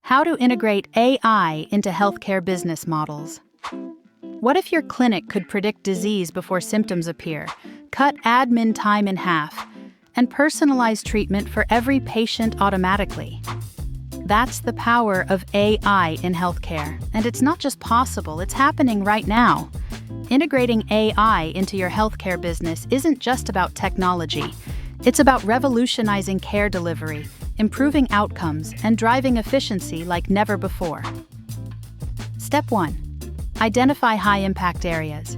How to integrate AI into healthcare business models. What if your clinic could predict disease before symptoms appear, cut admin time in half, and personalize treatment for every patient automatically? That's the power of AI in healthcare, and it's not just possible, it's happening right now. Integrating AI into your healthcare business isn't just about technology. It's about revolutionizing care delivery, improving outcomes, and driving efficiency like never before. Step 1. Identify high-impact areas.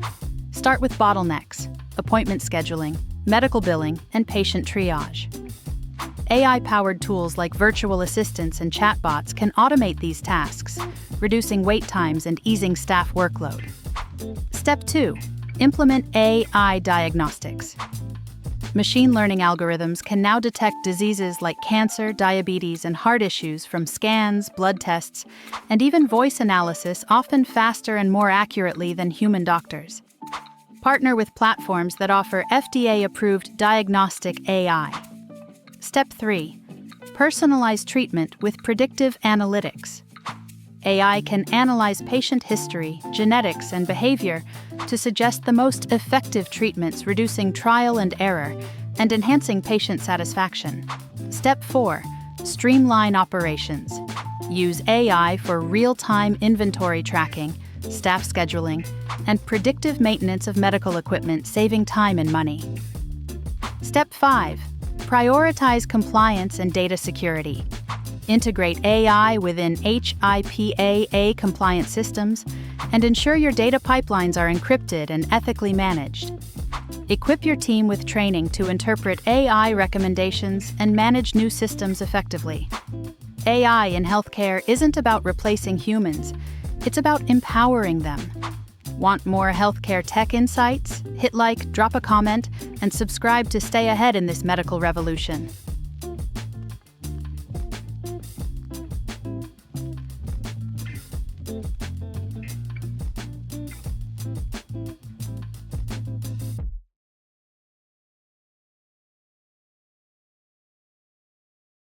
Start with bottlenecks, appointment scheduling, medical billing, and patient triage. AI-powered tools like virtual assistants and chatbots can automate these tasks, reducing wait times and easing staff workload. Step 2. Implement AI diagnostics. Machine learning algorithms can now detect diseases like cancer, diabetes, and heart issues from scans, blood tests, and even voice analysis, often faster and more accurately than human doctors. Partner with platforms that offer FDA-approved diagnostic AI. Step 3. Personalize treatment with predictive analytics. AI can analyze patient history, genetics, and behavior to suggest the most effective treatments, reducing trial and error and enhancing patient satisfaction. Step 4. Streamline operations. Use AI for real-time inventory tracking, staff scheduling, and predictive maintenance of medical equipment, saving time and money. Step 5. Prioritize compliance and data security. Integrate AI within HIPAA-compliant systems and ensure your data pipelines are encrypted and ethically managed. Equip your team with training to interpret AI recommendations and manage new systems effectively. AI in healthcare isn't about replacing humans, it's about empowering them. Want more healthcare tech insights? Hit like, drop a comment, and subscribe to stay ahead in this medical revolution.